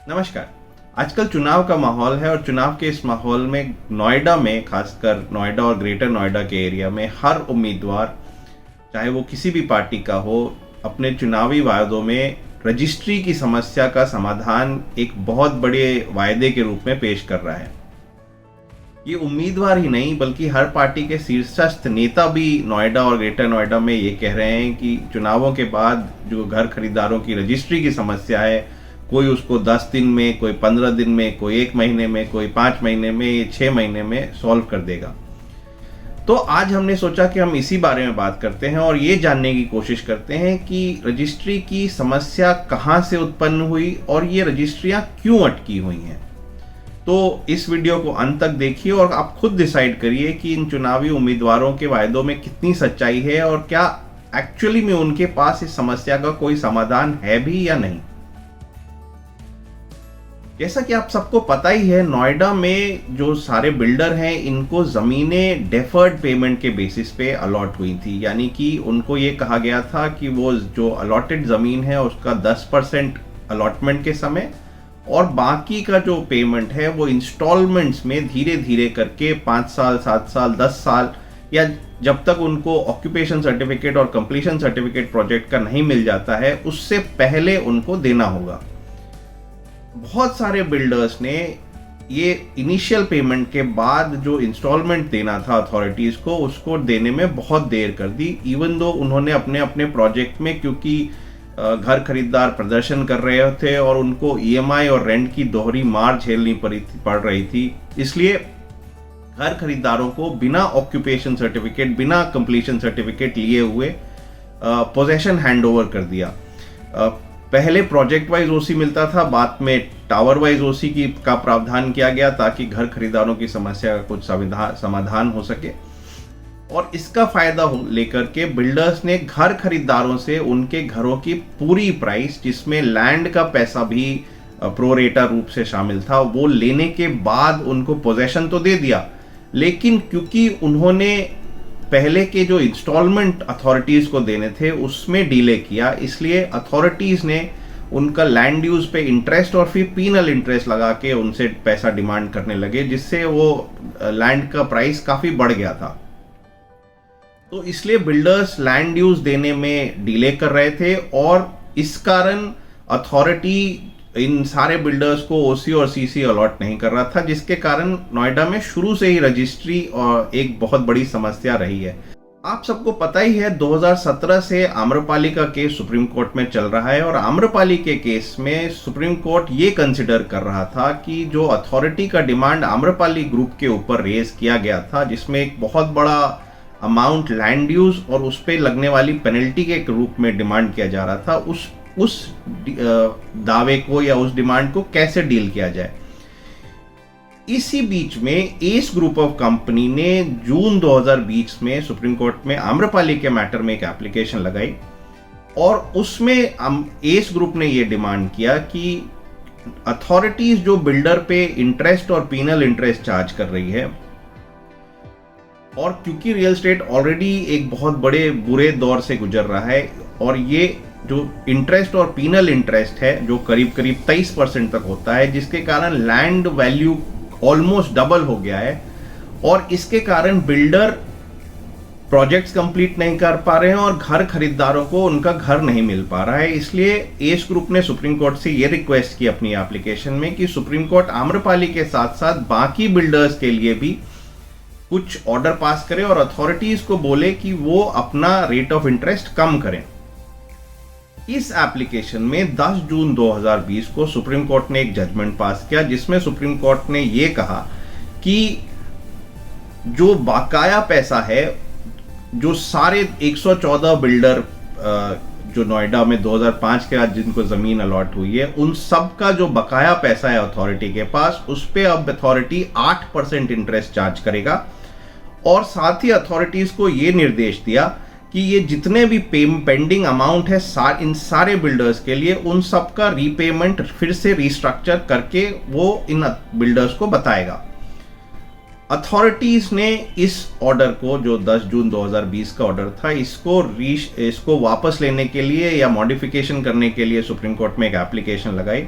नमस्कार। आजकल चुनाव का माहौल है और चुनाव के इस माहौल में नोएडा में, खासकर नोएडा और ग्रेटर नोएडा के एरिया में हर उम्मीदवार, चाहे वो किसी भी पार्टी का हो, अपने चुनावी वायदों में रजिस्ट्री की समस्या का समाधान एक बहुत बड़े वायदे के रूप में पेश कर रहा है। ये उम्मीदवार ही नहीं बल्कि हर पार्टी के शीर्षस्थ नेता भी नोएडा और ग्रेटर नोएडा में ये कह रहे हैं कि चुनावों के बाद जो घर खरीदारों की रजिस्ट्री की समस्या है, कोई उसको 10 दिन में, कोई 15 दिन में, कोई 1 महीने में, कोई 5 महीने में, 6 महीने में सॉल्व कर देगा। तो आज हमने सोचा कि हम इसी बारे में बात करते हैं और ये जानने की कोशिश करते हैं कि रजिस्ट्री की समस्या कहाँ से उत्पन्न हुई और ये रजिस्ट्रियाँ क्यों अटकी हुई हैं। तो इस वीडियो को अंत तक देखिए और आप खुद डिसाइड करिए कि इन चुनावी उम्मीदवारों के वायदों में कितनी सच्चाई है और क्या एक्चुअली में उनके पास इस समस्या का कोई समाधान है भी या नहीं। जैसा कि आप सबको पता ही है, नोएडा में जो सारे बिल्डर हैं इनको ज़मीनें डेफर्ड पेमेंट के बेसिस पे अलॉट हुई थी, यानी कि उनको ये कहा गया था कि वो जो अलॉटेड ज़मीन है उसका 10% अलॉटमेंट के समय और बाकी का जो पेमेंट है वो इंस्टॉलमेंट्स में धीरे धीरे करके 5 साल, 7 साल, 10 साल या जब तक उनको ऑक्यूपेशन सर्टिफिकेट और कंप्लीशन सर्टिफिकेट प्रोजेक्ट का नहीं मिल जाता है उससे पहले उनको देना होगा। बहुत सारे बिल्डर्स ने ये इनिशियल पेमेंट के बाद जो इंस्टॉलमेंट देना था अथॉरिटीज़ को, उसको देने में बहुत देर कर दी। इवन दो उन्होंने अपने अपने प्रोजेक्ट में, क्योंकि घर खरीदार प्रदर्शन कर रहे थे और उनको ईएमआई और रेंट की दोहरी मार झेलनी पड़ रही थी, इसलिए घर खरीदारों को बिना ऑक्यूपेशन सर्टिफिकेट, बिना कंप्लीशन सर्टिफिकेट लिए हुए पोजेशन हैंडओवर कर दिया। पहले प्रोजेक्ट वाइज ओसी मिलता था, बाद में टावर वाइज ओसी का प्रावधान किया गया ताकि घर खरीदारों की समस्या का कुछ समाधान हो सके। और इसका फायदा लेकर के बिल्डर्स ने घर खरीदारों से उनके घरों की पूरी प्राइस, जिसमें लैंड का पैसा भी प्रोरेटा रूप से शामिल था, वो लेने के बाद उनको पोजेशन तो दे दिया, लेकिन क्योंकि उन्होंने पहले के जो इंस्टॉलमेंट अथॉरिटीज़ को देने थे उसमें डिले किया, इसलिए अथॉरिटीज़ ने उनका लैंड यूज पे इंटरेस्ट और फिर पीनल इंटरेस्ट लगा के उनसे पैसा डिमांड करने लगे, जिससे वो लैंड का प्राइस काफ़ी बढ़ गया था। तो इसलिए बिल्डर्स लैंड यूज देने में डिले कर रहे थे और इस कारण अथॉरिटी इन सारे बिल्डर्स को ओसी और सीसी अलॉट नहीं कर रहा था, जिसके कारण नोएडा में शुरू से ही रजिस्ट्री और एक बहुत बड़ी समस्या रही है। आप सबको पता ही है 2017 से आम्रपाली का केस सुप्रीम कोर्ट में चल रहा है और आम्रपाली के केस में सुप्रीम कोर्ट ये कंसिडर कर रहा था कि जो अथॉरिटी का डिमांड आम्रपाली ग्रुप के ऊपर रेज किया गया था, जिसमें एक बहुत बड़ा अमाउंट लैंड यूज और उस पर लगने वाली पेनल्टी के रूप में डिमांड किया जा रहा था, उस दावे को या उस डिमांड को कैसे डील किया जाए। इसी बीच में एस ग्रुप ऑफ कंपनी ने जून 2020 में सुप्रीम कोर्ट में आम्रपाली के मैटर में एक एप्लीकेशन लगाई और उसमें एस ग्रुप ने यह डिमांड किया कि अथॉरिटीज जो बिल्डर पे इंटरेस्ट और पीनल इंटरेस्ट चार्ज कर रही है, और क्योंकि रियल एस्टेट ऑलरेडी एक बहुत बड़े बुरे दौर से गुजर रहा है और ये जो इंटरेस्ट और पीनल इंटरेस्ट है जो करीब करीब 23% तक होता है, जिसके कारण लैंड वैल्यू ऑलमोस्ट डबल हो गया है और इसके कारण बिल्डर प्रोजेक्ट्स कंप्लीट नहीं कर पा रहे हैं और घर खरीदारों को उनका घर नहीं मिल पा रहा है। इसलिए एस ग्रुप ने सुप्रीम कोर्ट से ये रिक्वेस्ट की अपनी एप्लीकेशन में कि सुप्रीम कोर्ट आम्रपाली के साथ साथ बाकी बिल्डर्स के लिए भी कुछ ऑर्डर पास करे और अथॉरिटीज को बोले कि वो अपना रेट ऑफ इंटरेस्ट कम करें। इस एप्लीकेशन में 10 जून 2020 को सुप्रीम कोर्ट ने एक जजमेंट पास किया, जिसमें सुप्रीम कोर्ट ने यह कहा कि जो बकाया पैसा है, जो सारे 114 बिल्डर जो नोएडा में 2005 के बाद जिनको जमीन अलॉट हुई है, उन सब का जो बकाया पैसा है अथॉरिटी के पास, उस पर अब अथॉरिटी 8% इंटरेस्ट चार्ज करेगा। और साथ ही अथॉरिटीज को यह निर्देश दिया कि ये जितने भी पेंडिंग अमाउंट है इन सारे बिल्डर्स के लिए, उन सब का रीपेमेंट फिर से रिस्ट्रक्चर करके वो इन बिल्डर्स को बताएगा। अथॉरिटीज ने इस ऑर्डर को, जो 10 जून 2020 का ऑर्डर था, इसको वापस लेने के लिए या मॉडिफिकेशन करने के लिए सुप्रीम कोर्ट में एक एप्लीकेशन लगाई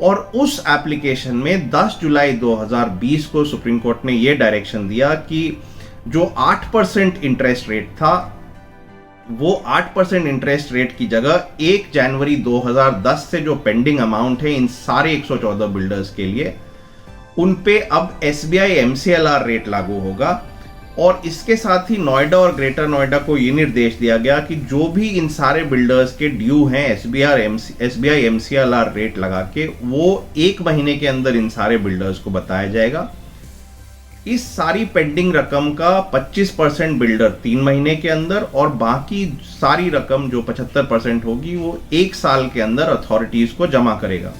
और उस एप्लीकेशन में 10 जुलाई 2020 को सुप्रीम कोर्ट ने यह डायरेक्शन दिया कि जो 8% इंटरेस्ट रेट था, वो 8% इंटरेस्ट रेट की जगह 1 जनवरी 2010 से जो पेंडिंग अमाउंट है इन सारे 114 बिल्डर्स के लिए, उन पे अब एसबीआई एमसीएलआर रेट लागू होगा। और इसके साथ ही नोएडा और ग्रेटर नोएडा को ये निर्देश दिया गया कि जो भी इन सारे बिल्डर्स के ड्यू हैं एसबीआई एमसीएलआर रेट लगा के, वो 1 महीने के अंदर इन सारे बिल्डर्स को बताया जाएगा। इस सारी पेंडिंग रकम का 25% बिल्डर 3 महीने के अंदर, और बाकी सारी रकम जो 75% होगी वो 1 साल के अंदर अथॉरिटीज को जमा करेगा।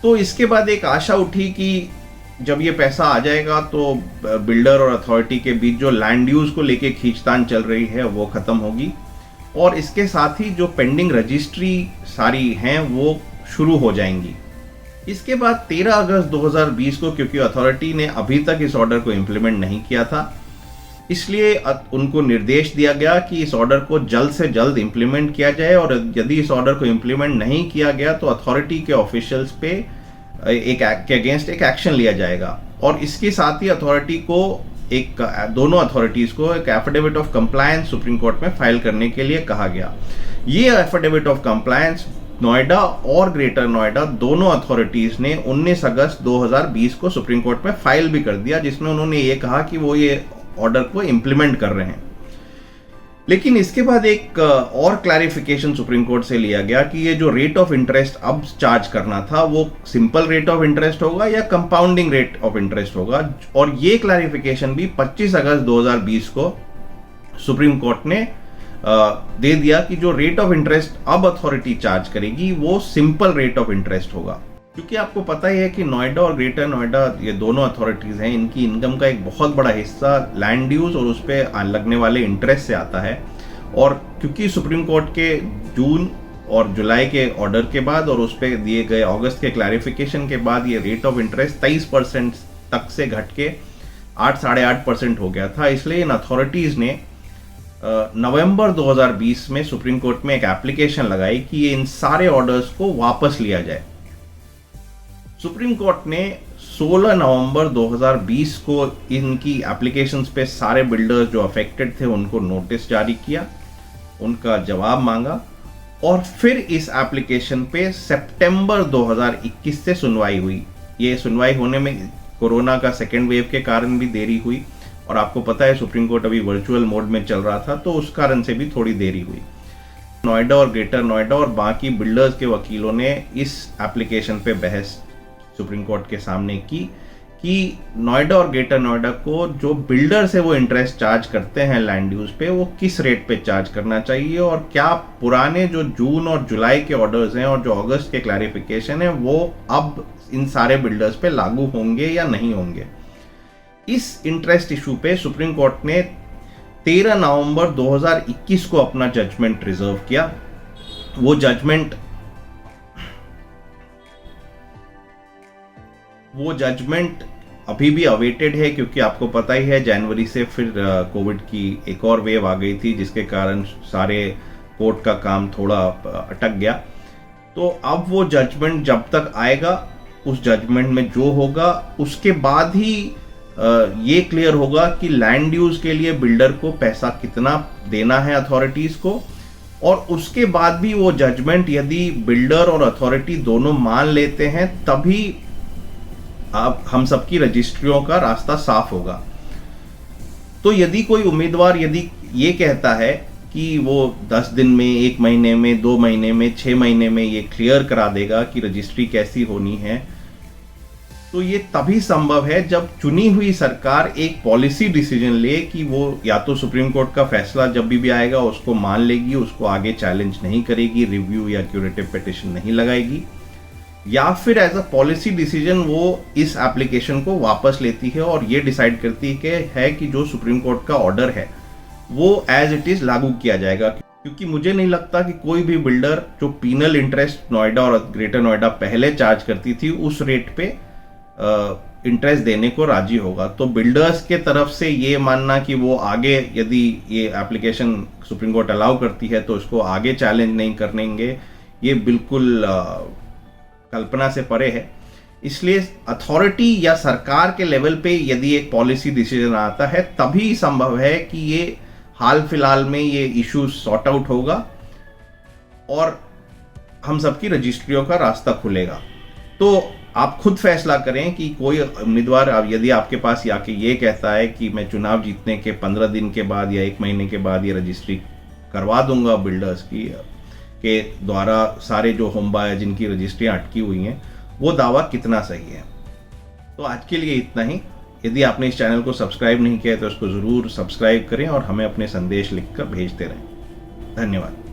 तो इसके बाद एक आशा उठी कि जब ये पैसा आ जाएगा तो बिल्डर और अथॉरिटी के बीच जो लैंड ड्यूज को लेके खींचतान चल रही है वो खत्म होगी, और इसके साथ ही जो पेंडिंग रजिस्ट्री सारी हैं वो शुरू हो जाएंगी। इसके बाद 13 अगस्त 2020 को, क्योंकि अथॉरिटी ने अभी तक इस ऑर्डर को इम्प्लीमेंट नहीं किया था, इसलिए उनको निर्देश दिया गया कि इस ऑर्डर को जल्द से जल्द इम्प्लीमेंट किया जाए, और यदि इस ऑर्डर को इम्प्लीमेंट नहीं किया गया तो अथॉरिटी के ऑफिशियल्स पे एक एक्ट के अगेंस्ट एक एक्शन लिया जाएगा। और इसके साथ ही अथॉरिटी को दोनों अथॉरिटीज को एक affidavit of compliance supreme court में फाइल करने के लिए कहा गया। ये एफिडेविट ऑफ कंप्लायंस नोएडा और ग्रेटर नोएडा दोनों अथॉरिटीज ने 19 अगस्त 2020 को सुप्रीम कोर्ट में फाइल भी कर दिया, जिसमें उन्होंने ये कहा कि वो ये ऑर्डर को इम्प्लीमेंट कर रहे हैं। लेकिन इसके बाद एक और क्लैरिफिकेशन सुप्रीम कोर्ट से लिया गया कि ये जो रेट ऑफ इंटरेस्ट अब चार्ज करना था वो सिंपल रेट ऑफ इंटरेस्ट होगा या कंपाउंडिंग रेट ऑफ इंटरेस्ट होगा। और ये क्लैरिफिकेशन भी 25 अगस्त 2020 को सुप्रीम कोर्ट ने दे दिया कि जो रेट ऑफ इंटरेस्ट अब अथॉरिटी चार्ज करेगी वो सिंपल रेट ऑफ इंटरेस्ट होगा। क्योंकि आपको पता ही है कि नोएडा और ग्रेटर नोएडा ये दोनों अथॉरिटीज हैं, इनकी इनकम का एक बहुत बड़ा हिस्सा लैंड ड्यूज और उस पर लगने वाले इंटरेस्ट से आता है। और क्योंकि सुप्रीम कोर्ट के जून और जुलाई के ऑर्डर के बाद और उस पर दिए गए अगस्त के क्लैरिफिकेशन के बाद ये रेट ऑफ इंटरेस्ट 23% तक से घट के 8-8.5% हो गया था। इसलिए इन अथॉरिटीज ने नवंबर 2020 में सुप्रीम कोर्ट में एक एप्लीकेशन लगाई कि ये इन सारे ऑर्डर्स को वापस लिया जाए। सुप्रीम कोर्ट ने 16 नवंबर 2020 को इनकी एप्लीकेशंस पे सारे बिल्डर्स जो अफेक्टेड थे उनको नोटिस जारी किया, उनका जवाब मांगा, और फिर इस एप्लीकेशन पे सितंबर 2021 से सुनवाई हुई। ये सुनवाई होने में कोरोना का सेकेंड वेव के कारण भी देरी हुई, और आपको पता है सुप्रीम कोर्ट अभी वर्चुअल मोड में चल रहा था, तो उस कारण से भी थोड़ी देरी हुई। नोएडा और ग्रेटर नोएडा और बाकी बिल्डर्स के वकीलों ने इस एप्लीकेशन पे बहस सुप्रीम कोर्ट के सामने की कि नोएडा और ग्रेटर नोएडा को जो बिल्डर से वो इंटरेस्ट चार्ज करते हैं लैंड ड्यूज पे, वो किस रेट पे चार्ज करना चाहिए, और क्या पुराने जो जून और जुलाई के ऑर्डर्स हैं और जो अगस्त के क्लैरिफिकेशन है वो अब इन सारे बिल्डर्स पे लागू होंगे या नहीं होंगे। इस इंटरेस्ट इशू पे सुप्रीम कोर्ट ने 13 नवंबर 2021 को अपना जजमेंट रिजर्व किया। वो जजमेंट अभी भी अवेटेड है, क्योंकि आपको पता ही है जनवरी से फिर कोविड की एक और वेव आ गई थी, जिसके कारण सारे कोर्ट का काम थोड़ा अटक गया। तो अब वो जजमेंट जब तक आएगा, उस जजमेंट में जो होगा उसके बाद ही ये क्लियर होगा कि लैंड ड्यूज के लिए बिल्डर को पैसा कितना देना है अथॉरिटीज को। और उसके बाद भी वो जजमेंट यदि बिल्डर और अथॉरिटी दोनों मान लेते हैं तभी अब हम सबकी रजिस्ट्रियों का रास्ता साफ होगा। तो यदि कोई उम्मीदवार यदि ये कहता है कि वो 10 दिन में, 1 महीने में, 2 महीने में, 6 महीने में ये क्लियर करा देगा कि रजिस्ट्री कैसी होनी है, तो ये तभी संभव है जब चुनी हुई सरकार एक पॉलिसी डिसीजन ले कि वो या तो सुप्रीम कोर्ट का फैसला जब भी आएगा उसको मान लेगी, उसको आगे चैलेंज नहीं करेगी, रिव्यू या क्यूरेटिव पिटिशन नहीं लगाएगी, या फिर एज अ पॉलिसी डिसीजन वो इस एप्लीकेशन को वापस लेती है और ये डिसाइड करती है कि जो सुप्रीम कोर्ट का ऑर्डर है वो एज इट इज लागू किया जाएगा। क्योंकि मुझे नहीं लगता कि कोई भी बिल्डर जो पीनल इंटरेस्ट नोएडा और ग्रेटर नोएडा पहले चार्ज करती थी उस रेट पे इंटरेस्ट देने को राजी होगा। तो बिल्डर्स के तरफ से ये मानना कि वो आगे यदि ये एप्लीकेशन सुप्रीम कोर्ट अलाउ करती है तो उसको आगे चैलेंज नहीं करेंगे, ये बिल्कुल कल्पना से परे है। इसलिए अथॉरिटी या सरकार के लेवल पे यदि एक पॉलिसी डिसीजन आता है तभी संभव है कि ये हाल फिलहाल में ये इशू सॉर्ट आउट होगा और हम सबकी रजिस्ट्रियों का रास्ता खुलेगा। तो आप खुद फैसला करें कि कोई उम्मीदवार यदि आपके पास आके ये कहता है कि मैं चुनाव जीतने के 15 दिन के बाद या 1 महीने के बाद ये रजिस्ट्री करवा दूंगा बिल्डर्स की के द्वारा, सारे जो होम बायर जिनकी रजिस्ट्रियाँ अटकी हुई हैं, वो दावा कितना सही है। तो आज के लिए इतना ही। यदि आपने इस चैनल को सब्सक्राइब नहीं किया है तो इसको ज़रूर सब्सक्राइब करें और हमें अपने संदेश लिखकर भेजते रहें। धन्यवाद।